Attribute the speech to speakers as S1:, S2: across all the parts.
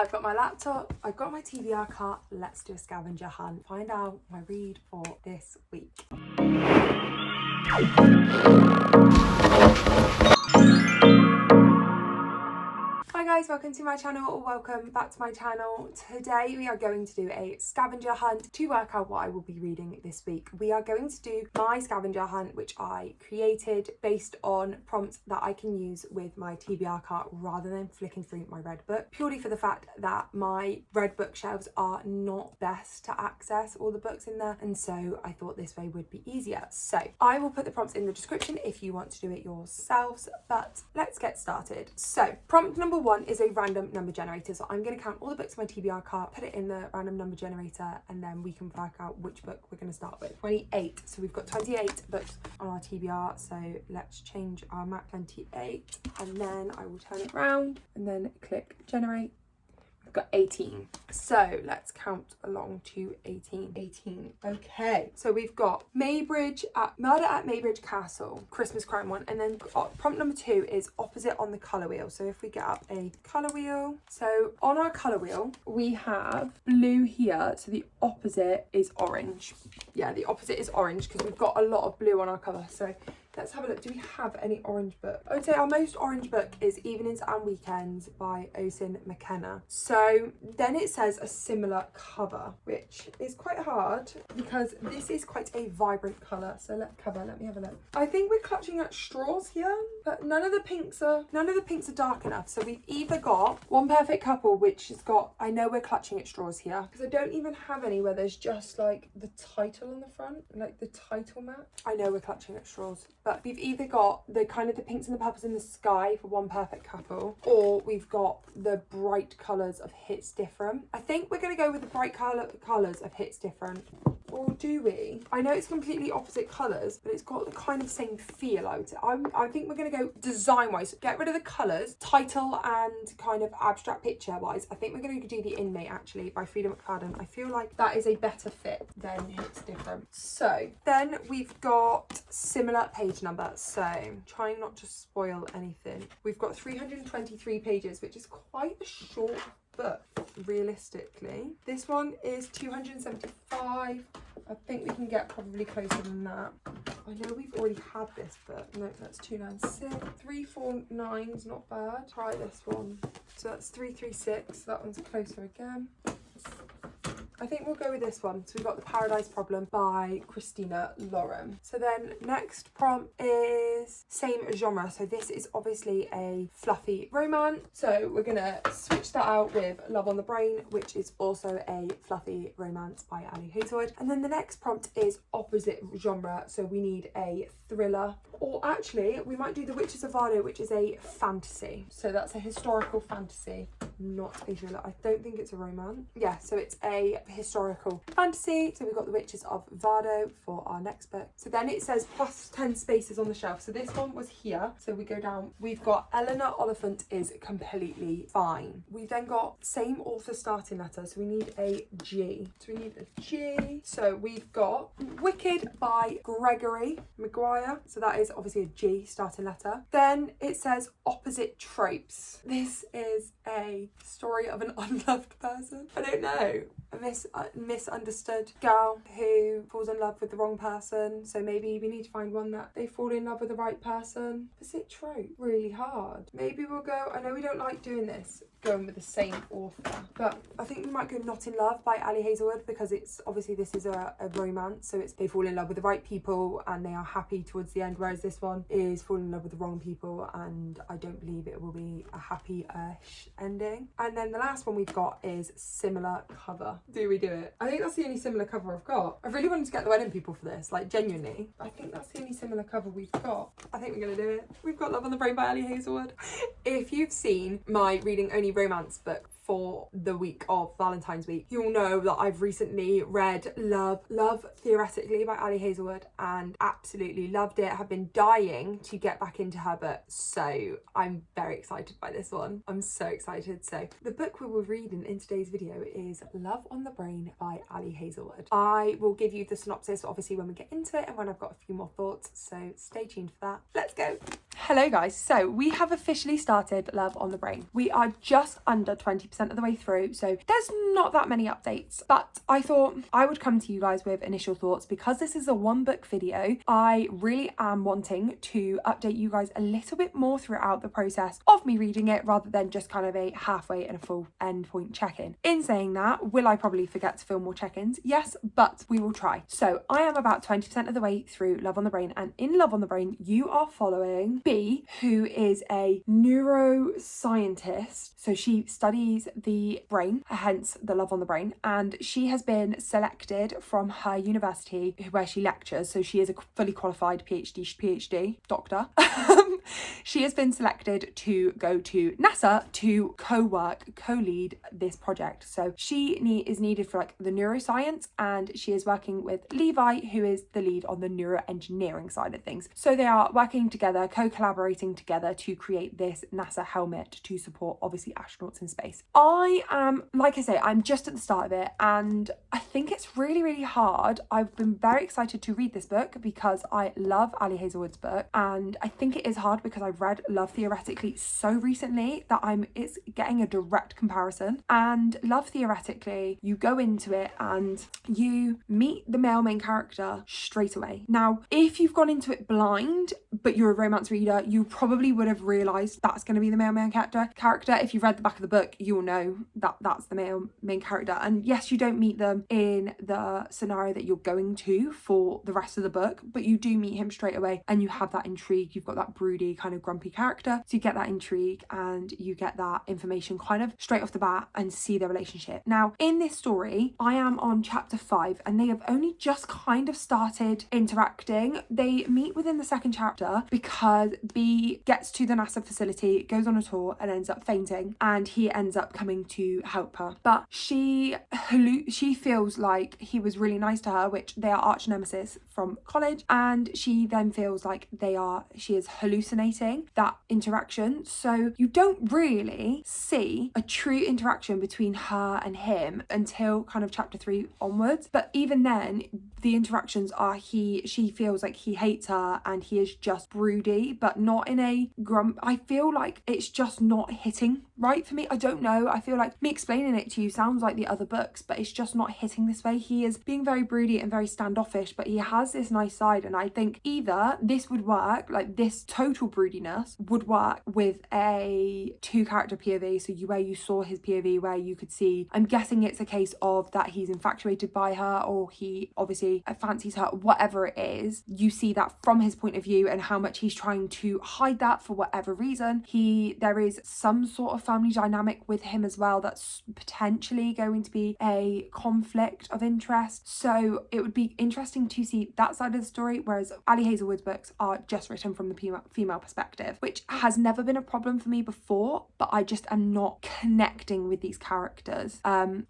S1: I've got my laptop, I've got my TBR cart. Let's do a scavenger hunt. Find out my read for this week. Hi guys, welcome to my channel, or welcome back to my channel. Today we are going to do a scavenger hunt to work out what I will be reading this week. We are going to do my scavenger hunt, which I created based on prompts that I can use with my TBR cart rather than flicking through my red book, purely for the fact that my red bookshelves are not best to access all the books in there, and so I thought this way would be easier. So I will put the prompts in the description if you want to do it yourselves, but let's get started. So prompt number one is a random number generator. So I'm going to count all the books in my TBR cart, put it in the random number generator, and then we can work out which book we're going to start with. 28. So we've got 28 books on our TBR. So let's change our map 28, and then I will turn it around and then click generate. We've got 18. So let's count along to 18. 18. Okay. So we've got Murder at Maybridge Castle, Christmas crime one. And then prompt number 2 is opposite on the colour wheel. So if we get up a colour wheel. So on our colour wheel, we have blue here. So the opposite is orange. Yeah, the opposite is orange because we've got a lot of blue on our cover. So let's have a look. Do we have any orange book? I would say our most orange book is Evenings and Weekends by Oisin McKenna. So then it says a similar cover, which is quite hard because this is quite a vibrant colour. So let me have a look. I think we're clutching at straws here, but none of the pinks are dark enough. So we've either got One Perfect Couple, which has got, I know we're clutching at straws here because I don't even have any where there's just like the title on the front, like the title map. I know we're clutching at straws. But we've either got the kind of the pinks and the purples in the sky for One Perfect Couple, or we've got the bright colours of Hits Different. I think we're going to go with the bright colours of Hits Different. Or do we? I know it's completely opposite colours, but it's got the kind of same feel, I would say. I think we're going to go design-wise. Get rid of the colours, title and kind of abstract picture-wise. I think we're going to do The Inmate, actually, by Frida McFadden. I feel like that is a better fit than Hits Different. So, then we've got similar page number. So, trying not to spoil anything. We've got 323 pages, which is quite a short book, realistically. This one is 275. I think we can get probably closer than that. I know we've already had this, but no, that's 296. 349 is not bad. Try this one. So that's 336. That one's closer again. I think we'll go with this one. So we've got The Paradise Problem by Christina Lauren. So then next prompt is same genre. So this is obviously a fluffy romance. So we're gonna switch that out with Love on the Brain, which is also a fluffy romance by Ali Hazelwood. And then the next prompt is opposite genre. So we need a thriller, or actually we might do The Witches of Vardo, which is a fantasy. So that's a historical fantasy, not a thriller. I don't think it's a romance. Yeah, so it's a historical fantasy. So we've got The Witches of Vardo for our next book. So then it says plus 10 spaces on the shelf. So this one was here. So we go down. We've got Eleanor Oliphant is completely fine. We've then got same author starting letter. So we need a G. So we need a G. So we've got Wicked by Gregory Maguire. So that is obviously a G starting letter. Then it says opposite tropes. This is a story of an unloved person. I don't know. A misunderstood girl who falls in love with the wrong person. So maybe we need to find one that they fall in love with the right person. Opposite trope. Really hard. Maybe we'll go, I know we don't like doing this, going with the same author, but I think we might go Not in Love by Ali Hazelwood, because it's obviously this is a romance, so it's they fall in love with the right people and they are happy towards the end, whereas this one is falling in love with the wrong people and I don't believe it will be a happy-ish ending. And then the last one we've got is similar cover. Do we do it? I think that's the only similar cover I've got. I really wanted to get the wedding people for this, like genuinely. I think that's the only similar cover we've got. I think we're gonna do it. We've got Love on the Brain by Ali Hazelwood. If you've seen my reading only romance book for the week of Valentine's week, you'll know that I've recently read Love Theoretically by Ali Hazelwood and absolutely loved it. Have been dying to get back into her book, so I'm very excited by this one. I'm so excited. So the book we will read in today's video is Love on the Brain by Ali Hazelwood. I will give you the synopsis obviously when we get into it and when I've got a few more thoughts, so stay tuned for that. Let's go. Hello guys, so we have officially started Love on the Brain. We are just under 20% 20% of the way through, so there's not that many updates, but I thought I would come to you guys with initial thoughts. Because this is a one book video, I really am wanting to update you guys a little bit more throughout the process of me reading it, rather than just kind of a halfway and a full endpoint check-in. In saying that, will I probably forget to film more check-ins? Yes, but we will try. So I am about 20% of the way through Love on the Brain, and in Love on the Brain you are following B, who is a neuroscientist. So she studies the brain, hence the Love on the Brain, and she has been selected from her university where she lectures. So she is a fully qualified PhD doctor. She has been selected to go to NASA to co-lead this project. So she is needed for like the neuroscience, and she is working with Levi, who is the lead on the neuroengineering side of things. So they are working together, co-collaborating together to create this NASA helmet to support obviously astronauts in space. I am, like I say, I'm just at the start of it, and I think it's really, really hard. I've been very excited to read this book because I love Ali Hazelwood's book, and I think it is hard because I've read Love Theoretically so recently that it's getting a direct comparison. And Love Theoretically, you go into it and you meet the male main character straight away. Now, if you've gone into it blind, but you're a romance reader, you probably would have realised that's going to be the male main character. If you've read the back of the book, you'll know that that's the male main character. And yes, you don't meet them in the scenario that you're going to for the rest of the book, but you do meet him straight away, and you have that intrigue. You've got that broody kind of grumpy character, so you get that intrigue and you get that information kind of straight off the bat and see their relationship. Now, in this story, I am on chapter 5, and they have only just kind of started interacting. They meet within the second chapter because B gets to the NASA facility, goes on a tour, and ends up fainting, and he ends up coming to help her. But she feels like he was really nice to her, which they are arch nemesis from college, and she then feels like she is hallucinating that interaction. So you don't really see a true interaction between her and him until kind of chapter 3 onwards. But even then, the interactions are she feels like he hates her, and he is just broody, but not in a grump. I feel like it's just not hitting right for me. I don't know. I feel like me explaining it to you sounds like the other books, but it's just not hitting this way. He is being very broody and very standoffish, but he has this nice side, and I think either this would work, like this total broodiness would work with a 2-character POV, so where you saw his POV, where you could see, I'm guessing it's a case of that he's infatuated by her, or he obviously fancies her, whatever it is. You see that from his point of view and how much he's trying to hide that for whatever reason. There is some sort of family dynamic with him as well that's potentially going to be a conflict of interest. So it would be interesting to see that side of the story, whereas Ali Hazelwood's books are just written from the female perspective, which has never been a problem for me before, but I just am not connecting with these characters.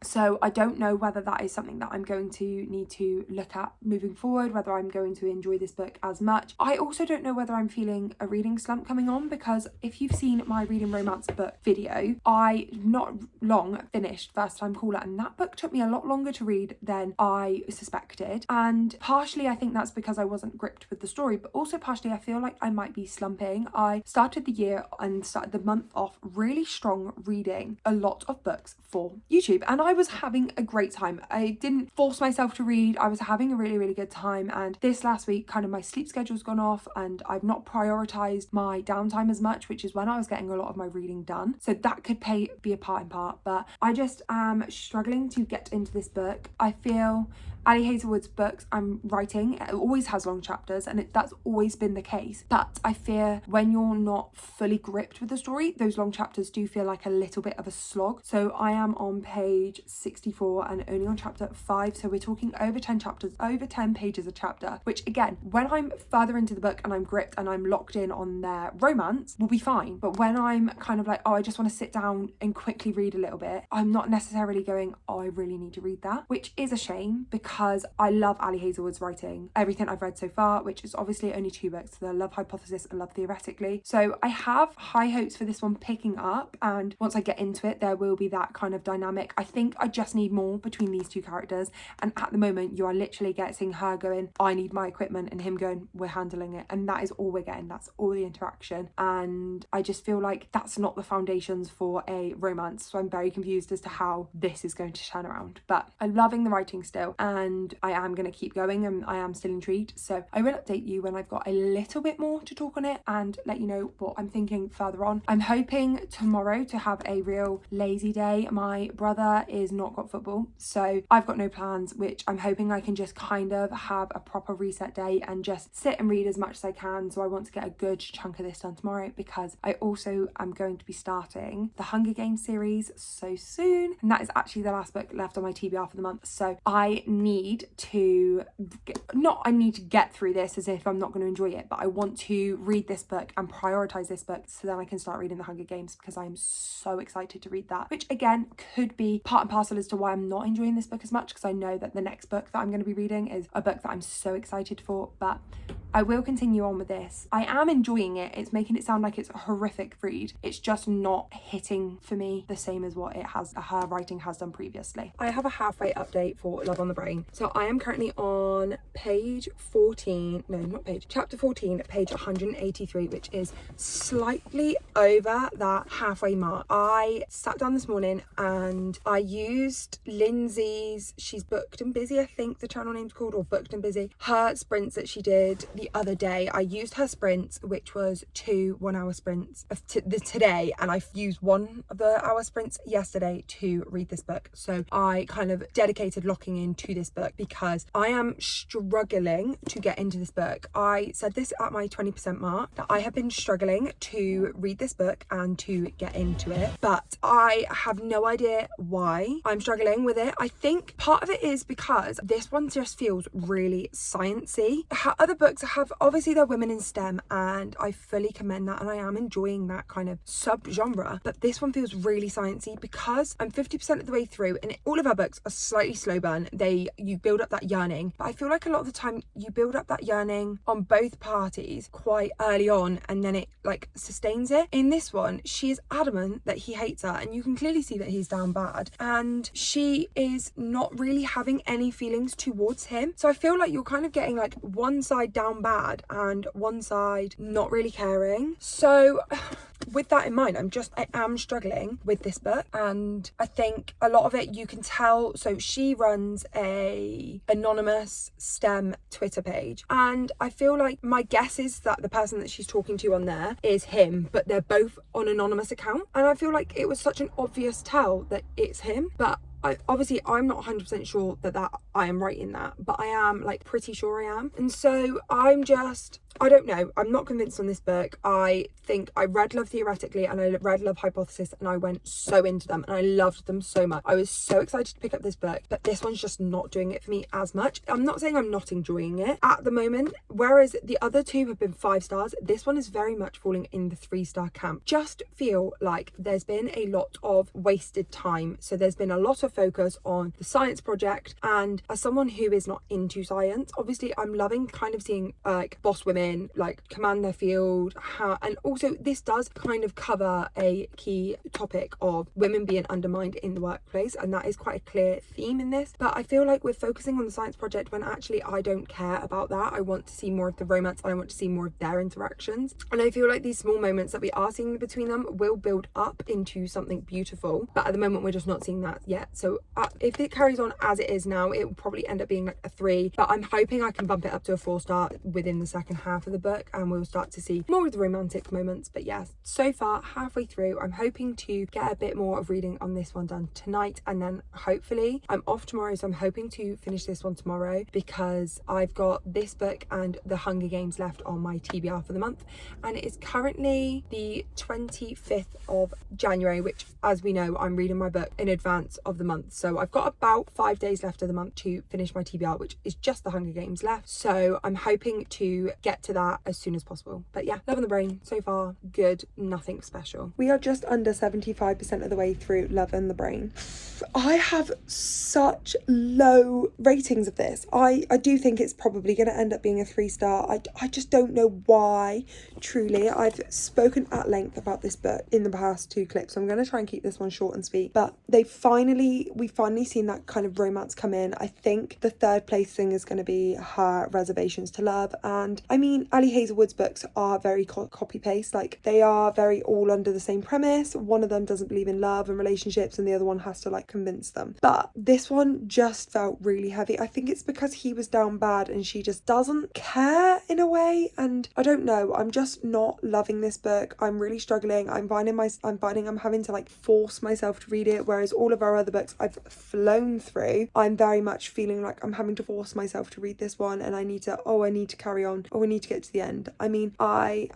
S1: So I don't know whether that is something that I'm going to need to look at moving forward, whether I'm going to enjoy this book as much. I also don't know whether I'm feeling a reading slump coming on, because if you've seen my reading romance book video, I not long finished First Time Caller, and that book took me a lot longer to read than I suspected. And partially I think that's because I wasn't gripped with the story, but also partially I feel like I might be slumping. I started the year and started the month off really strong, reading a lot of books for YouTube, and I was having a great time. I didn't force myself to read. I was having a really, really good time, and this last week kind of my sleep schedule's gone off, and I've not prioritized my downtime as much, which is when I was getting a lot of my reading done. So that could be a part in part, but I just am struggling to get into this book. I feel Ali Hazelwood's books I'm writing, it always has long chapters, and that's always been the case, but I fear when you're not fully gripped with the story, those long chapters do feel like a little bit of a slog. So I am on page 64 and only on chapter 5, so we're talking over 10 chapters, over 10 pages a chapter, which again, when I'm further into the book and I'm gripped and I'm locked in on their romance, will be fine. But when I'm kind of like, oh, I just want to sit down and quickly read a little bit, I'm not necessarily going, oh, I really need to read that, which is a shame, because I love Ali Hazelwood's writing, everything I've read so far, which is obviously only 2 books, The Love Hypothesis and Love Theoretically. So I have high hopes for this one picking up, and once I get into it, there will be that kind of dynamic. I think I just need more between these 2 characters, and at the moment you are literally literally getting her going, I need my equipment, and him going, we're handling it. And that is all we're getting. That's all the interaction. And I just feel like that's not the foundations for a romance. So I'm very confused as to how this is going to turn around. But I'm loving the writing still, and I am going to keep going, and I am still intrigued. So I will update you when I've got a little bit more to talk on it and let you know what I'm thinking further on. I'm hoping tomorrow to have a real lazy day. My brother is not got football, so I've got no plans, which I'm hoping I can just kind of have a proper reset day and just sit and read as much as I can. So I want to get a good chunk of this done tomorrow, because I also am going to be starting the Hunger Games series so soon, and that is actually the last book left on my TBR for the month. So I need to get through this as if I'm not going to enjoy it, but I want to read this book and prioritize this book so then I can start reading the Hunger Games, because I'm so excited to read that, which again could be part and parcel as to why I'm not enjoying this book as much, because I know that the next book that I'm going to be reading is a book that I'm so excited for. But I will continue on with this. I am enjoying it. It's making it sound like it's a horrific read. It's just not hitting for me the same as what her writing has done previously. I have a halfway update for Love on the Brain. So I am currently on chapter 14, page 183, which is slightly over that halfway mark. I sat down this morning and I used Lindsay's, she's Booked and Busy, I think the channel name's called, or Booked and Busy, her sprints that she did the other day. I used her sprints, which was 2 1-hour sprints today, and I've used 1 of the hour sprints yesterday to read this book. So I kind of dedicated locking into this book because I am struggling to get into this book. I said this at my 20% mark, that I have been struggling to read this book and to get into it, but I have no idea why I'm struggling with it. I think part of it is because this one just feels really sciencey. Other books have, obviously they're women in STEM, and I fully commend that, and I am enjoying that kind of sub-genre, but this one feels really sciencey because I'm 50% of the way through, and all of our books are slightly slow burn. You build up that yearning, but I feel like a lot of the time you build up that yearning on both parties quite early on, and then it like sustains it. In this one, she is adamant that he hates her, and you can clearly see that he's down bad, and she is not really having any feelings towards him. So I feel like you're kind of getting like one side down bad and one side not really caring. So with that in mind, I am struggling with this book, and I think a lot of it you can tell. So she runs a anonymous STEM Twitter page, and I feel like my guess is that the person that she's talking to on there is him, but they're both on anonymous account, and I feel like it was such an obvious tell that it's him. But obviously I'm not 100% sure that I am right in that, but I am like pretty sure I am. And so I don't know. I'm not convinced on this book. I think I read Love Theoretically and I read Love Hypothesis, and I went so into them and I loved them so much. I was so excited to pick up this book, but this one's just not doing it for me as much. I'm not saying I'm not enjoying it at the moment, whereas the other two have been 5 stars. This one is very much falling in the 3-star camp. Just feel like there's been a lot of wasted time. So there's been a lot of focus on the science project, and as someone who is not into science, obviously I'm loving kind of seeing like boss women like command their field, and also this does kind of cover a key topic of women being undermined in the workplace, and that is quite a clear theme in this. But I feel like we're focusing on the science project when actually I don't care about that. I want to see more of the romance, and I want to see more of their interactions, and I feel like these small moments that we are seeing between them will build up into something beautiful, but at the moment we're just not seeing that yet. So if it carries on as it is now, it will probably end up being like a 3, but I'm hoping I can bump it up to a 4-star within the second half of the book, and we'll start to see more of the romantic moments. But yes, so far halfway through, I'm hoping to get a bit more of reading on this one done tonight, and then hopefully I'm off tomorrow, so I'm hoping to finish this one tomorrow, because I've got this book and the Hunger Games left on my TBR for the month, and it is currently the 25th of January, which, as we know, I'm reading my book in advance of the month, so I've got about 5 days left of the month to finish my TBR, which is just the Hunger Games left. So I'm hoping to get to that as soon as possible. But yeah, Love on the Brain so far good, nothing special. We are just under 75% of the way through Love on the Brain. I have such low ratings of this. I do think it's probably going to end up being a 3-star. I just don't know why, truly. I've spoken at length about this book in the past 2 clips, so I'm going to try and keep this one short and sweet. But we've finally seen that kind of romance come in. I think the third place thing is going to be her Reservations to Love. And I mean, Ali Hazelwood's books are very copy-paste, like they are very all under the same premise. One of them doesn't believe in love and relationships and the other one has to like convince them. But this one just felt really heavy. I think it's because he was down bad and she just doesn't care in a way, and I don't know, I'm just not loving this book. I'm really struggling. I'm finding I'm having to like force myself to read it, whereas all of our other books I've flown through. I'm very much feeling like I'm having to force myself to read this one, and I need to carry on, we need to get to the end. I mean, I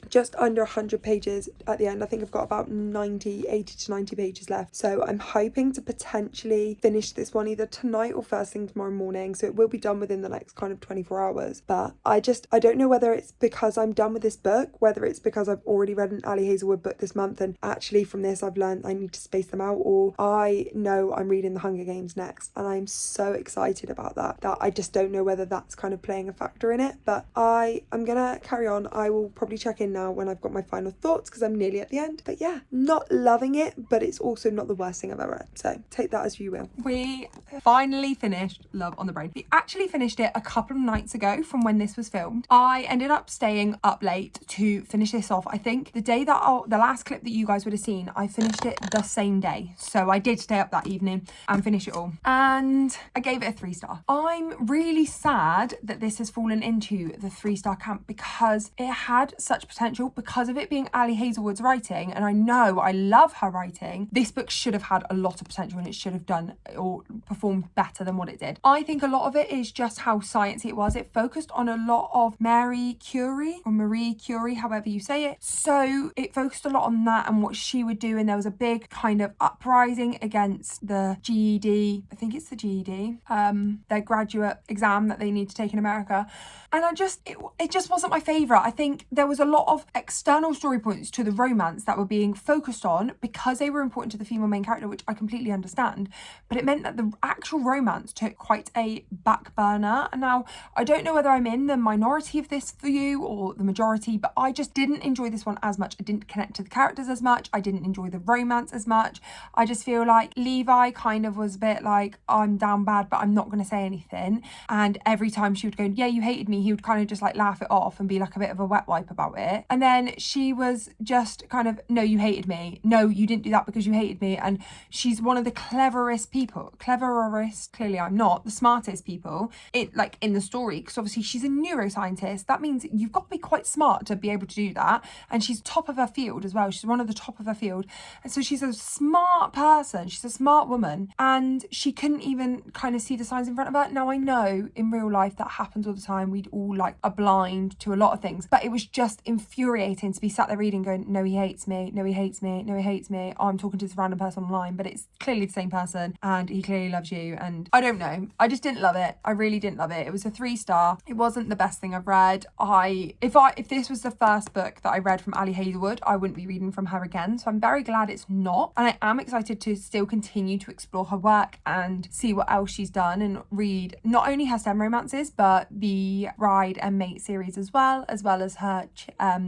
S1: just under 100 pages at the end. I think I've got about 80 to 90 pages left, so I'm hoping to potentially finish this one either tonight or first thing tomorrow morning, so it will be done within the next kind of 24 hours. But I don't know whether it's because I'm done with this book, whether it's because I've already read an Ali Hazelwood book this month and actually from this I've learned I need to space them out, or I know I'm reading The Hunger Games next and I'm so excited about that I just don't know whether that's kind of playing a factor in it. But I'm gonna carry on. I will probably check in now when I've got my final thoughts because I'm nearly at the end. But yeah, not loving it, but it's also not the worst thing I've ever read, so take that as you will. We finally finished Love on the Brain. We actually finished it a couple of nights ago from when this was filmed. I ended up staying up late to finish this off. I think the day that the last clip that you guys would have seen, I finished it the same day, so I did stay up that evening and finish it all, and I gave it a 3-star. I'm really sad that this has fallen into the 3-star camp because it had such potential because of it being Ali Hazelwood's writing, and I know I love her writing. This book should have had a lot of potential and it should have done or performed better than what it did. I think a lot of it is just how sciencey it was. It focused on a lot of Marie Curie, however you say it. So it focused a lot on that and what she would do, and there was a big kind of uprising against the GED. I think it's the GED, their graduate exam that they need to take in America. And it just wasn't my favourite. I think there was a lot of external story points to the romance that were being focused on because they were important to the female main character, which I completely understand. But it meant that the actual romance took quite a back burner. And now I don't know whether I'm in the minority of this view or the majority, but I just didn't enjoy this one as much. I didn't connect to the characters as much. I didn't enjoy the romance as much. I just feel like Levi kind of was a bit like, I'm down bad, but I'm not going to say anything. And every time she would go, yeah, you hated me, he would kind of just like laugh it off and be like a bit of a wet wipe about it. And then she was just kind of, no, you hated me. No, you didn't do that because you hated me. And she's one of the cleverest, clearly I'm not, the smartest people in the story, because obviously she's a neuroscientist. That means you've got to be quite smart to be able to do that. And she's top of her field as well. She's one of the top of her field. And so she's a smart person. She's a smart woman. And she couldn't even kind of see the signs in front of her. Now I know in real life that happens all the time. We'd all like are blind to a lot of things. But it was just infuriating to be sat there reading going, no, he hates me. No, he hates me. No, he hates me. Oh, I'm talking to this random person online, but it's clearly the same person and he clearly loves you. And I don't know. I just didn't love it. I really didn't love it. It was a 3-star. It wasn't the best thing I've read. If this was the first book that I read from Ali Hazelwood, I wouldn't be reading from her again. So I'm very glad it's not. And I am excited to still continue to explore her work and see what else she's done and read not only her STEM romances, but the Bride and Mate series as well as her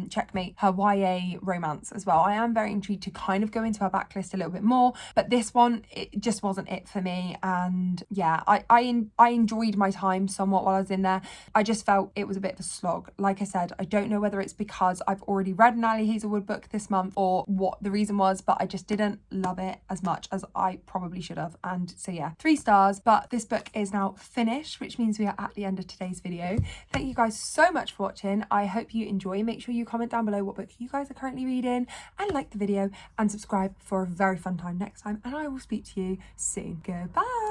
S1: Checkmate, her YA romance as well. I am very intrigued to kind of go into her backlist a little bit more, but this one, it just wasn't it for me. And yeah, I enjoyed my time somewhat while I was in there. I just felt it was a bit of a slog. Like I said, I don't know whether it's because I've already read an Ali Hazelwood book this month or what the reason was, but I just didn't love it as much as I probably should have. And so yeah, 3 stars, but this book is now finished, which means we are at the end of today's video. Thank you guys so much for watching. I hope you enjoy. Make sure you comment down below what book you guys are currently reading and like the video and subscribe for a very fun time next time. And I will speak to you soon. Goodbye.